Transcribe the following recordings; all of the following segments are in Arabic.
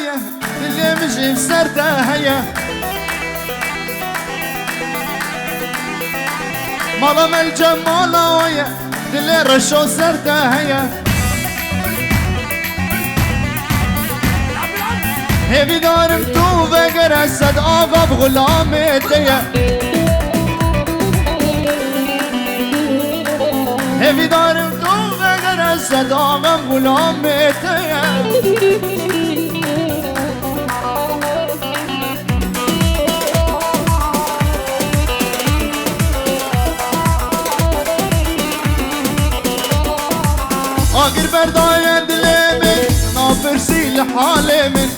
ويا اللي مشي بسرته هيا مظلم الجمال ويا اللي رشو سرته هيا هبي دارم تو فقر اسد آقا بغلامتيا هبي دارم تو فقر اسد آقا بغلامتيا آقر بردايا دليمن نافرسي لحالي من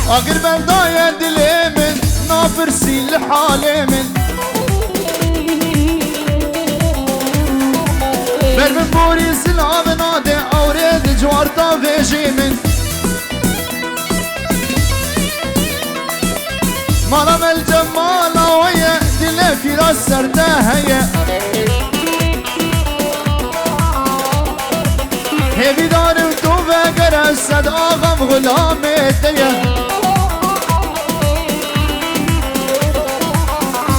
آقر بردايا دليمن نافرسي لحالي من برمن بوري سلام نادي أوريد جوارتا فيجي من مرم الجمال ويا دلي في راس سرتها هيا هبي دارم تو فقر اسد آغم غلامتيا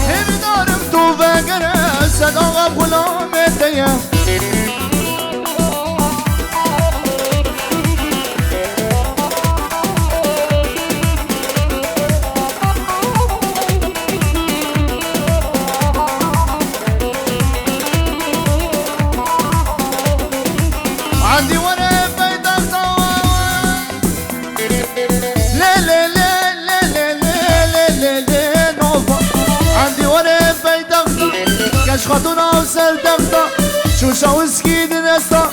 هبي دارم تو فقر اسد آغم غلامتيا عندي ورا بيضة صواب لا لا لا لا لا لا لا لا نوفا عندي ورا بيضة كاش خطونا وسر دغطة شوشة وسكيد نسطة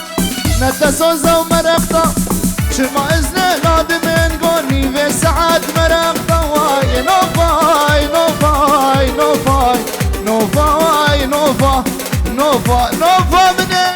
نتا سوزة ومرقطة شو ما إذن غاد من قوني في ساعات مرقطة واي نوفاي نوفاي نوفاي نوفاي نوفا نوفا نوفا مني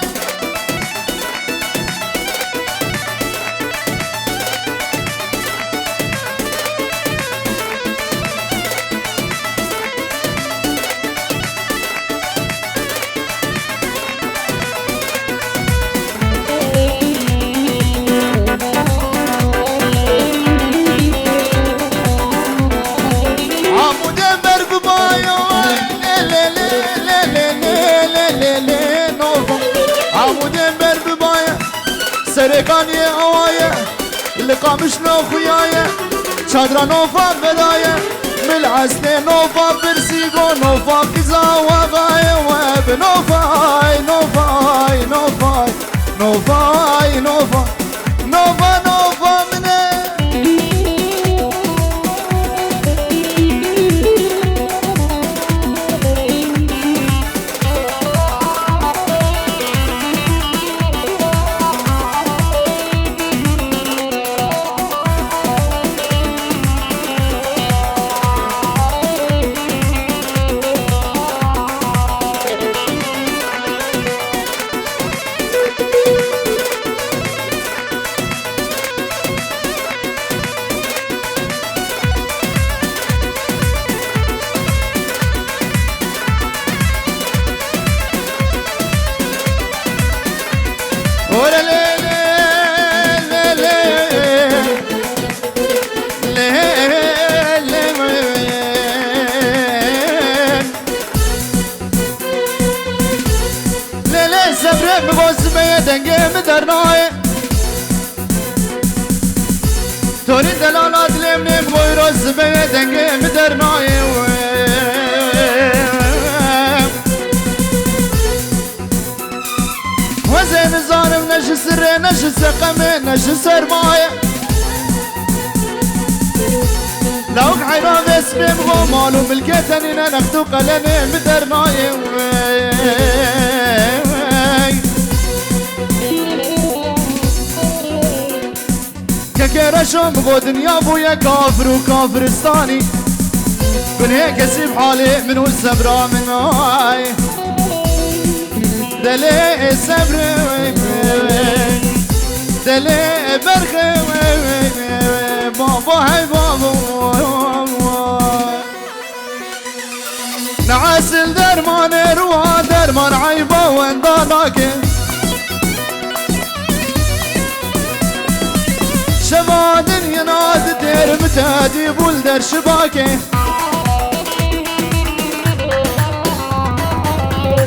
سرقاني اوايا اللقا مش نو خيايا شادرا نوفا بدايا ملعسني نوفا برسيقو نوفا كزا وغايا واب نوفاي نوفاي نوفاي نوفاي نوفا نوفا نوفا مني توني دلالات لمني بغير الزبية دنقي مدرناي وزين الظالم نش سري نش سقمي نش سرماية لوك حيران اسمي بغو مالو ملكتني نختو قلمي مدرناي كرشم بغو دنيا بويا كافر وكافرستاني كن هيك اسيب حالي من والسبرة من هاي دلي السبر دلي برخي بابا هاي بابا نعس الدرمان روا درمان عيبا وين ضالاكي دير متادي بولدر شباكي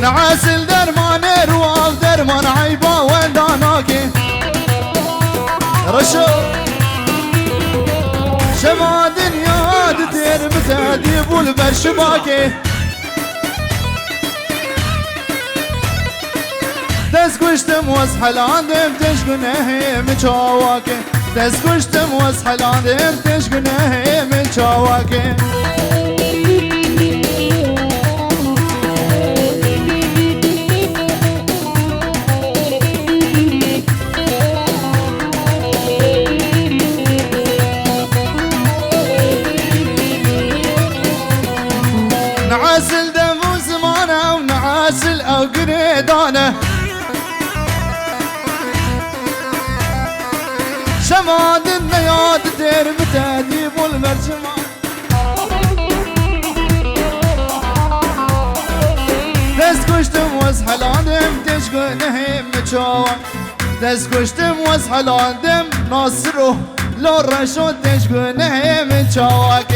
نعاسل درمان رواف درمان عيبا وداناكي رشو شما دنيا دير متادي بولدر شباكي دسكشتم واسحلاندم تشكنه من شواكي دسكشتم واسحلاندم تشكنه من شواكي نعاسل دم وزمانه ونعاسل او قريدانه شماد النياد دير متاديب والمرجمان دسكشتم واسحلاندم تشكنه متشوك دسكشتم واسحلاندم ناصره لو رشو تشكنه متشوك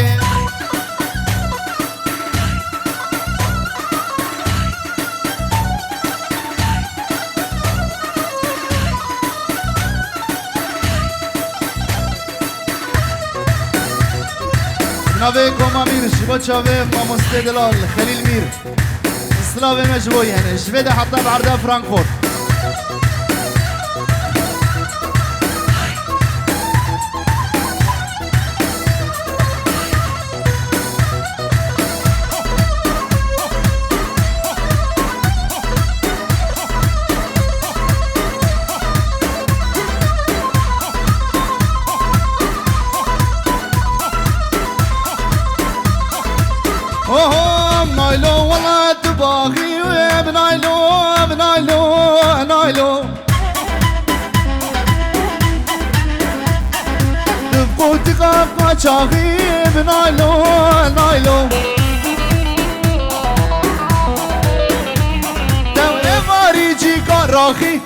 نوی کوما میر شبا چاوه ماموسته دلال خلیل میر سلاوه مجبوی هنه شویده حتی بعرده فرانکفورت نايلو والله تباغي بنايلو بنايلو نايلو تبقوتي قاقا شاغي بنايلو نايلو دو اماري جي قراخي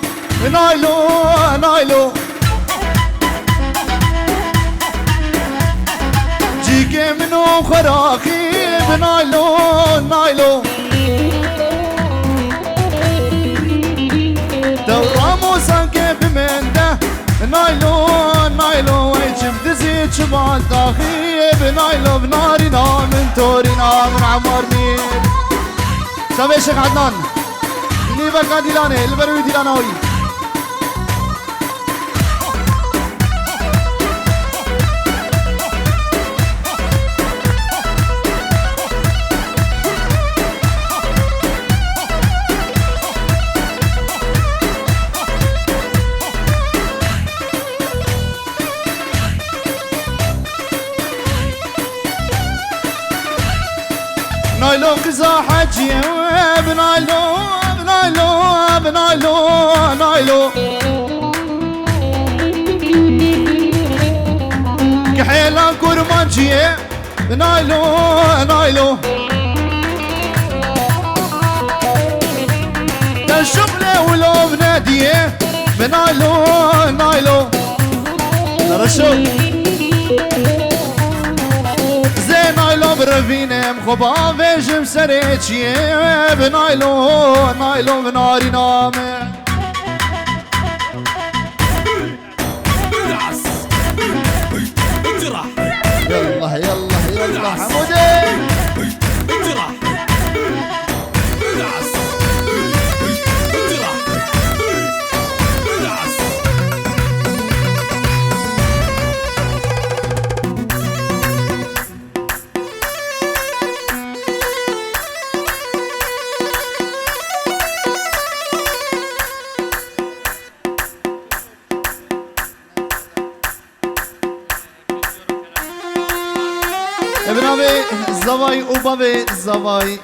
بنايلو نايلو جيكي منو خراخي بنايلو نايلو دورامو سانكي بمنده نايلو نايلو ويجب دزي شمال داخي بنايلو بنارنا من تورنا من عمار مين شباب شيخ عدنان اللي بقى ديلاني البروي ديلانوي نايلو قزا حجي بنايلو بنايلو بنايلو نايلو كحيلا كورمانجي بنايلو نايلو الشغلة ولو بناديه بنايلو نايلو رشو نايلو برفينم خبا بيجم سريتشي بنايلو نايلو بناري نامه يلا يلا يلا حمودي ابنامي زواي وبابي زواي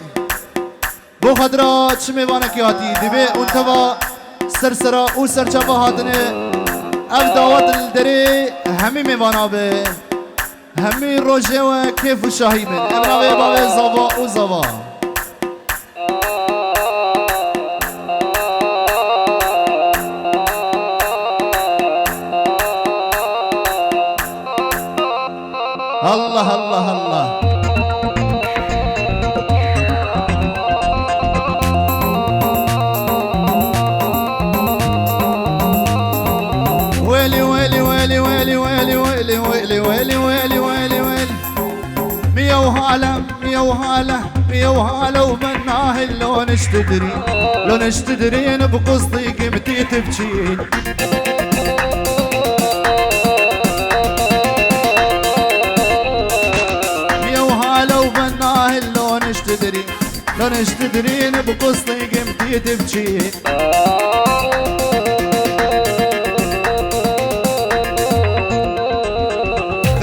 بو خدرا چمي وانا كياتي دبي انتبا سرسرا و سرچابا هاتنه اف دعوات الدري همي ميوانا به همي روجه و كيف و شاهي من ابنامي بابي زوا و زوا الله الله الله. ويلي ويلي ويلي ويلي ويلي ويلي ويلي ويلي ويلي ويلي ويلي. مية وهالة مية وهالة مية وهالة وبناه لو نشتدرين لو نشتدرين بقصدي قمتي تبكين. مية وهالة وبناه لو نشتدرين لو نشتدرين بقصدي قمتي تبكين.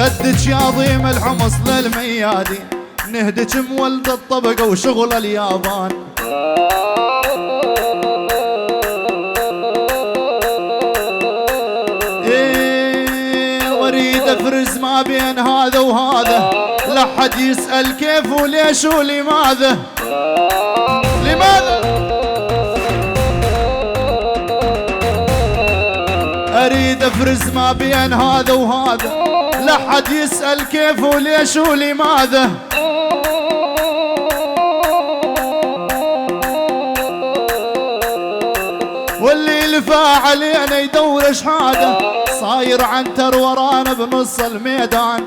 خدك يا ضيم الحمص للميادي نهدك مولد الطبقة وشغل اليابان. ايه واريد افرز ما بين هذا وهذا لا حد يسأل كيف وليش ولماذا لماذا. اريد افرز ما بين هذا وهذا لا حد يسأل كيف وليش ولماذا. واللي لفى علينا يدور شحاده صاير عنتر ورانا بنص الميدان.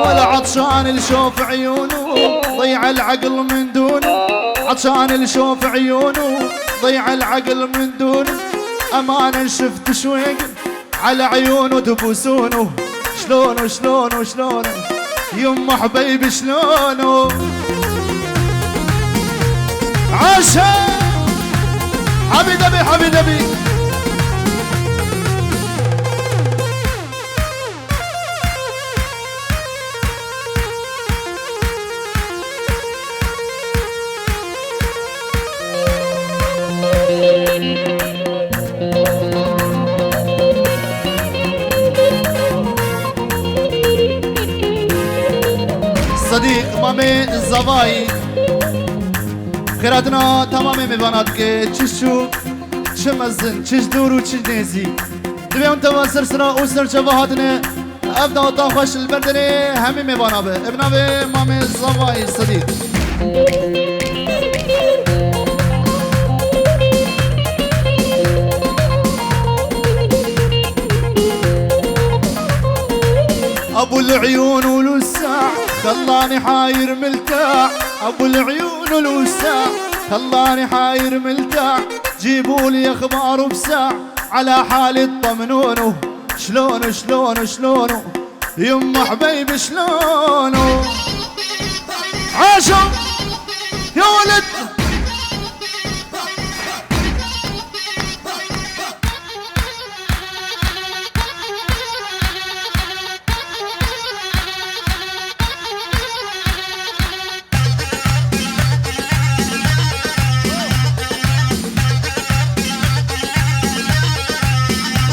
ولا عطشان الشوف عيونه ضيع العقل من دونه. عطشان الشوف عيونه ضيع العقل من دونه. امانه شفت شويق على عيونه تبوسونه. شلونه شلونه شلونه يما حبيبي شلونه. عاشا حبيبي حبيبي. صديق مامي الزباي خيراتنا تمامي میباند که چشو چه مزن چش دور و چش نیزی دوی اون توا سرسرا و سرچه هاتنه افدا تا خوش البردنه همه میبانا به ابنا به مامي الزباي صديق. ابو العيون والوساع خلاني حاير ملتاع. ابو العيون والوساع خلاني حاير ملتاع. جيبولي اخباره بساع على حالي اطمنونه. شلونه شلونه شلونه يما حبيبي شلونه. عاشوا يا ولد.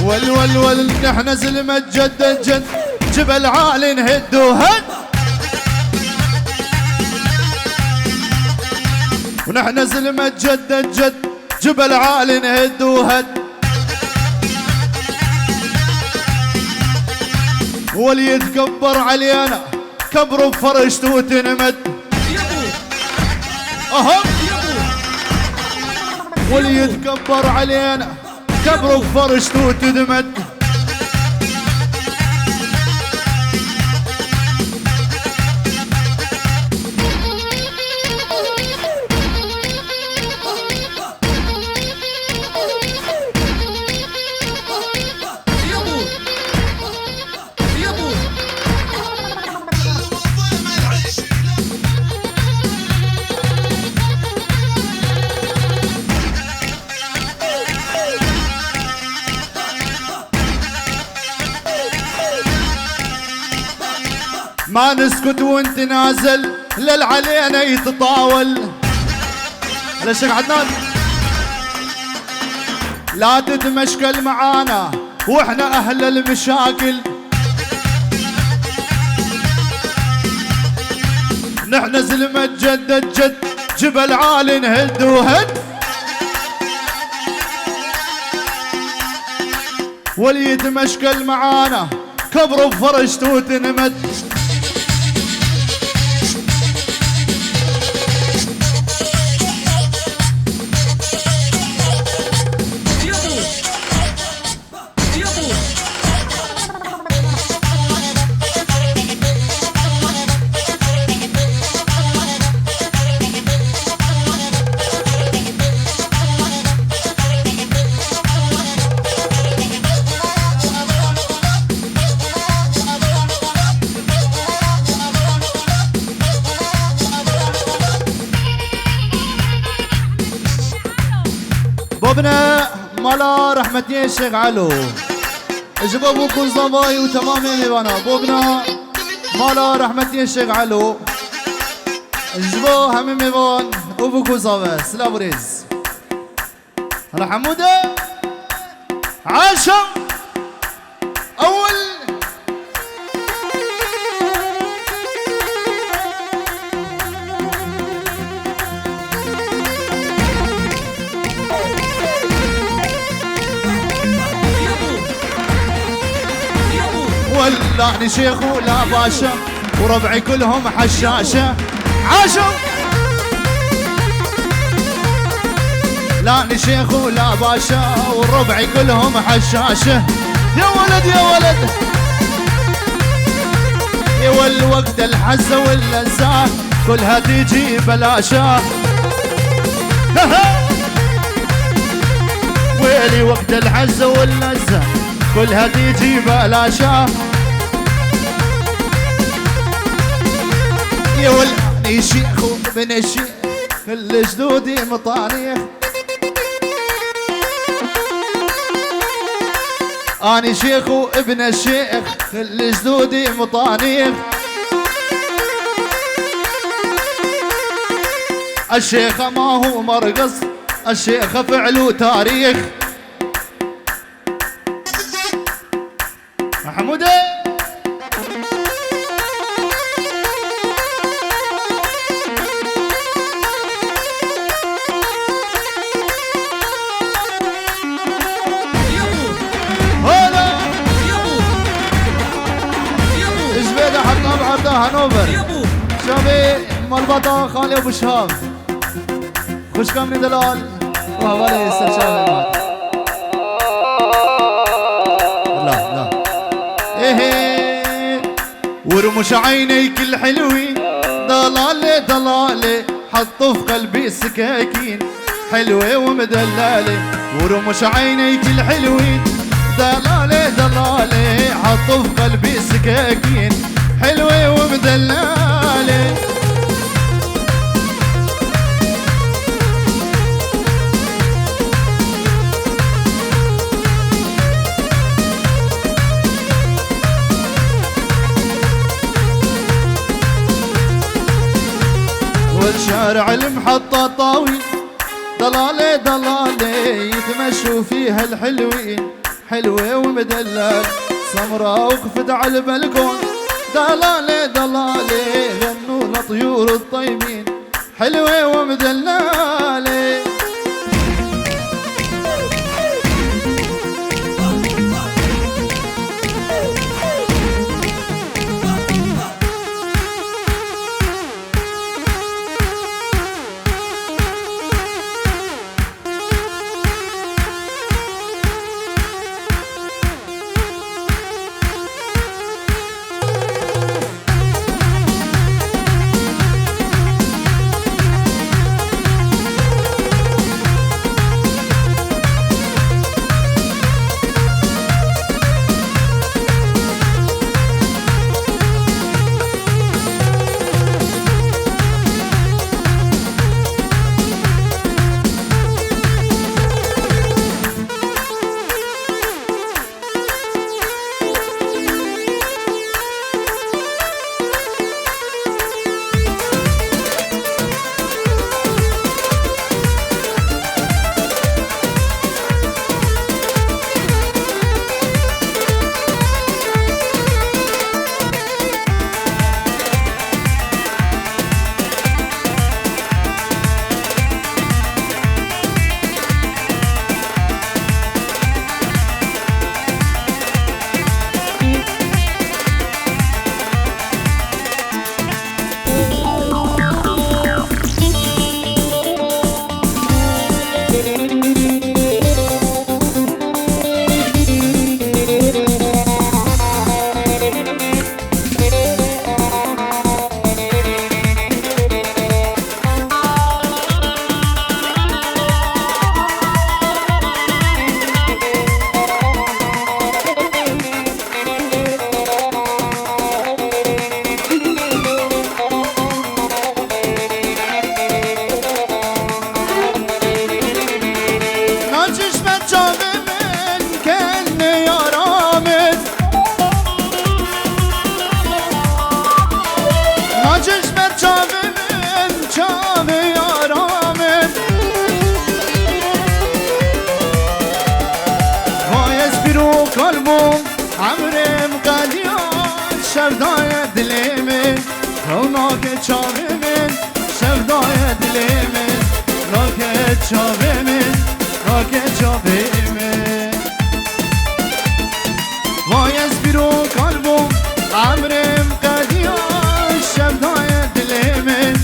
ول ول ول نحن زلمة جد جد جبل عالي نهد وهد. ونحن زلمة جد جد جبل عالي نهد وهد. واللي يتكبر علينا كبره بفرشته وتنمد. اهم واللي يتكبر علينا كبره بفرشته وتدمد. ما نسكت وانت نازل لل علينا يتطاول. على الشيخ عدنان لا تتمشكل معانا واحنا اهل المشاكل. نحن زلمة جد جد جبل عالي نهد وهد. واللي يتمشكل معانا كبر بفرشته وتنمد. بابنا مالا رحمتي الشيخ علو اجبوا بوكو زواي وتمام ميوانا. بابنا مالا رحمتي الشيخ علو اجبوا هم ميوان وبوكو زواي. سلام ريز هلا حموده عاشا اول ولعني شيخ ولا باشا وربعي كلهم حشاشة. عاشوا لعني شيخ ولا باشا وربعي كلهم حشاشة. يا ولد يا ولد يا والوقت الحزة واللذات كلها تيجي بلاشة. ويلي وقت الحزة واللذة كلها تيجي بلاشة. يا ولاني شيخ وابن الشيخ كل جدودي مطاريخ. اني شيخ وابن الشيخ كل جدودي مطانيخ. الشيخ ما هو مرقص الشيخ فعله تاريخ. محمودة هلا جبيدة حطنا بعرضها هنوفر شابي مربطة خالي ابو شهاب خوش كامني دلال وهوالي يسر شابي. ورمش عينيك الحلوين ضلالي ضلالي حطوا في قلبي سكاكين حلوة ومدلالة. ورمش عينيك الحلوين ضلالي ضلالي حطوا في قلبي سكاكين حلوة ومدلالة. والشارع المحطة طاوي ضلالي ضلالي يتمشوا فيها الحلوين حلوة ومدلل. سمرة وقفت على البلكون ضلالي ضلالي غنوا لطيور الطيبين حلوة ومدللة. قلبم عمرم قدیان شفدای دل من ناک چاوه من شفدای دل من ناک چاوه من ناک چاوه من وای از بیرو قلبم عمرم قدیان شفدای دل من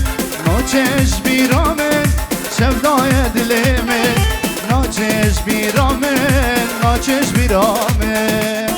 ناچش بیرامن شفدای دل من ناچش بیرامن ناچش بیرامن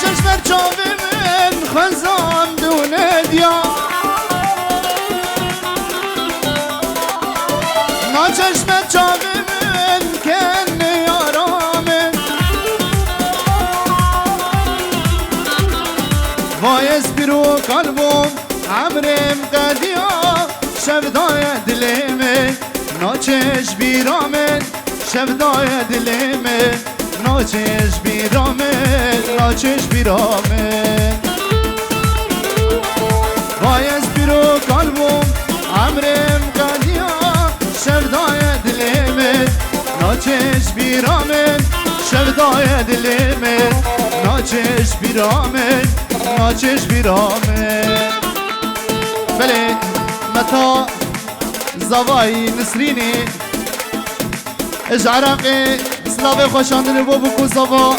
چشم چاوی من خزام دونه دیا نا چشم چاوی من کن یارامن وای از بیرو قلبم عمرم قدیا شفدای دل من نا چشم بیرامن شفدای دل من ناچش بیرامن ناچش بیرامن وای از بیرو قلبم عمرم قدیا شفدای دل من ناچش بیرامن شفدای دل من ناچش بیرامن ناچش بیرامن بله متا زوای نسرینی اج عراقی سلاوه خوشاندن بو بکو زوا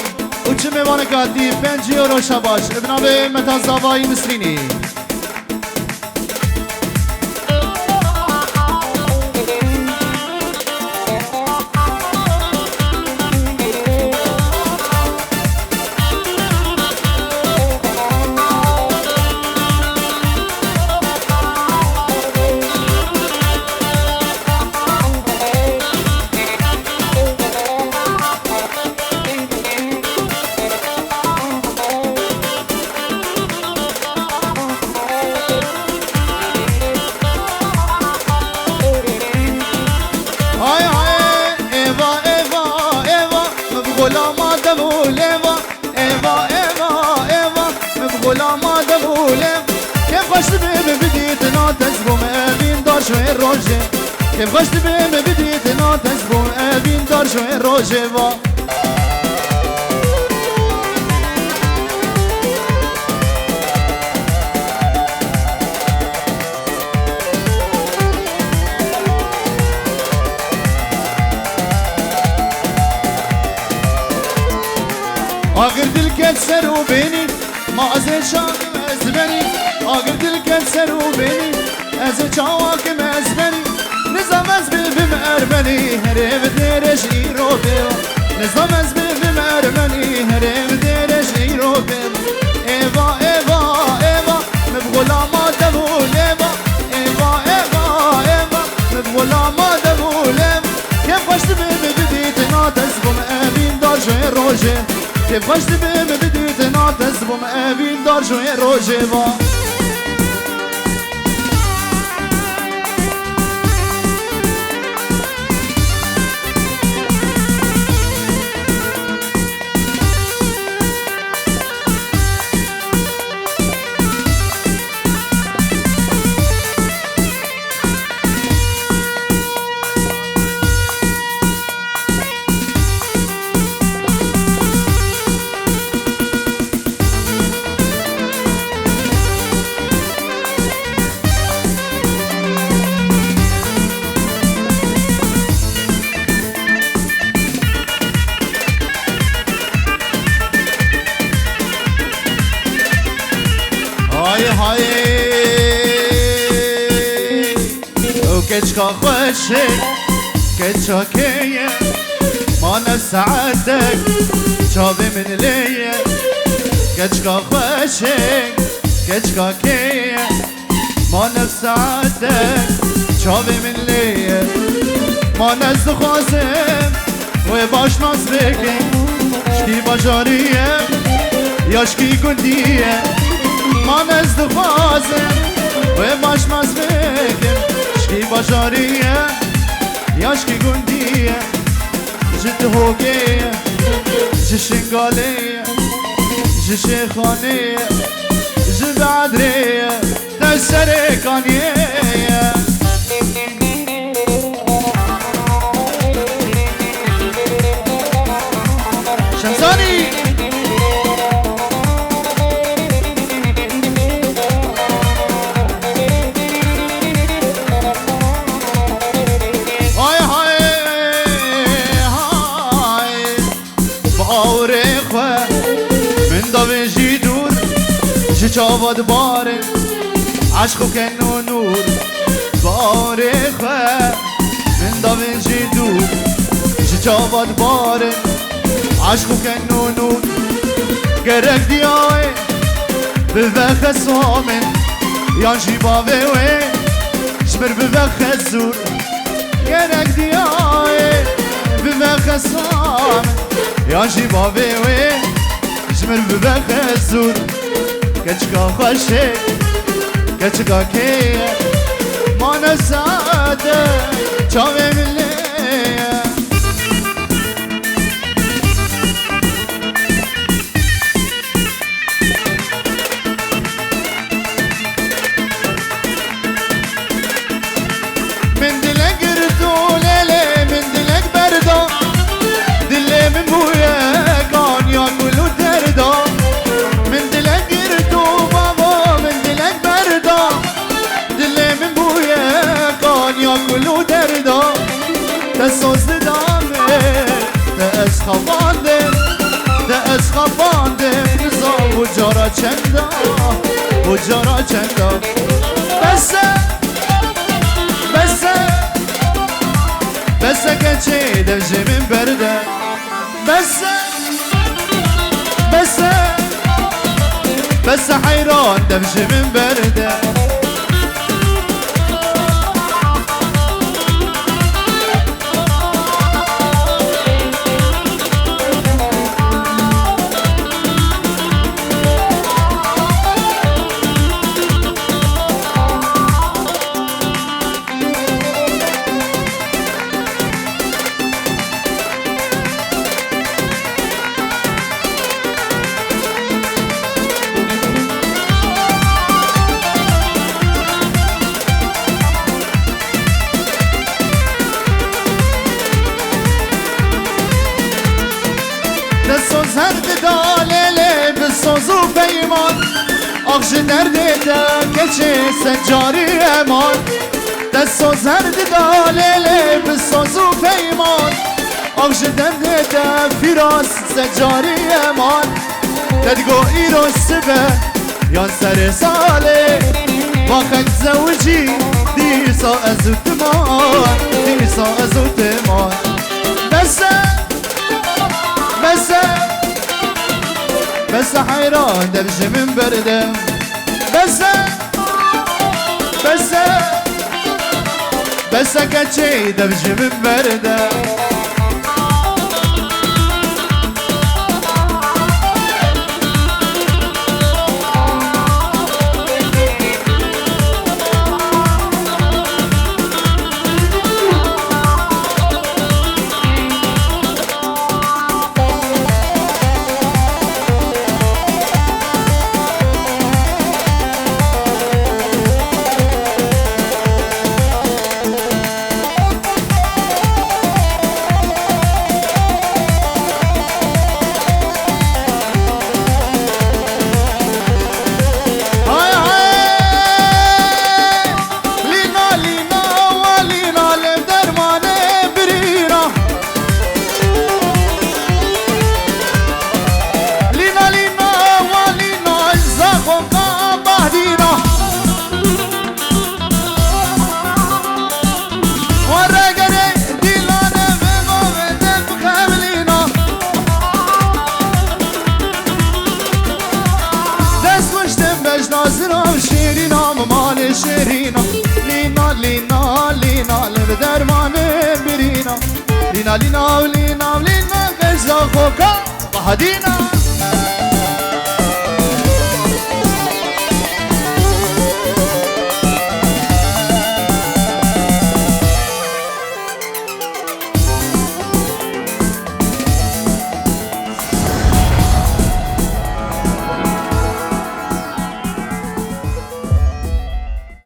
و چه میوانه کاتی 5 یورو شباش ابنابه متا زوای نسرینی غلام دبولم كيف خشت بهم بديت ناتج بوم ابين دار شوي روجه كيف خشت بهم بديت ناتج بوم ابين دار شوي روجه وا آخر دل كسر وبيني ما ازي شاك مزبني آخر دل كسر وبيني ازي شاك مزبني نظام ازبي بمأرمني هرم ديرش ايروبي نظام ازبي بمأرمني هرم ديرش ايروبي ايوا ايوا ايوا مبغولا ما دبول ايوا ايوا ايوا ايوا مبغولا ما دبول كيف خشت بهم بديت ناتس بم امين دار شوي روجه كيف خشت بهم بديت ناتس بم امين دار شوي روجه كتشكا خوشك كتشا كيه ما نسعدك شابي من ليه كتشكا خوشك كتشكا كيه ما نسعدك شابي من ليه ما نزد خوازم و باش ناز بکن شکی بجاریه یا شکی گندیه ما نزد خوازم و باش ناز بکن شکی بجاریه یا شکی گندیه جد هوگیه جد شنگالیه جد شیخانیه جد عدریه تسرکانیه شمسانی های های های باور خواه من داوی جی دور جی چاواد باره عشق و کن و نور باور خواه من داوی جی دور جی چاواد باره عشق و کنونون گرک دیای ببخ سامن یان جیبا وی شمر ببخ زور گرک دیای ببخ سامن یان جیبا وی شمر ببخ زور کچکا خوشه کچکا کیه ما نساده چاوه ملیه كله دردا تسوز دامه تأس خواندم تأس خواندم نزا و جارا چندا و جارا چندا بسه بسه بسه کچه دفجه من برده بسه بسه بسه حیران دفجه من برده زرد دالله بساز و پیمان آخش درد ده کچه سنجاری امان دستا زرد دالله بساز و پیمان آخش درد ده فیراس سنجاری امان تدگو ایرو سبه یان سر ساله واخد زوجی دیسا ازو تمان دیسا ازو تمان بسه بسه بس حيران دبش من برده بس بس بس كتشي دبش من برده شیرینا لینا لینا لینا لب درمان بری لينا لينا ولينا ولينا قزا خوكا بهدينا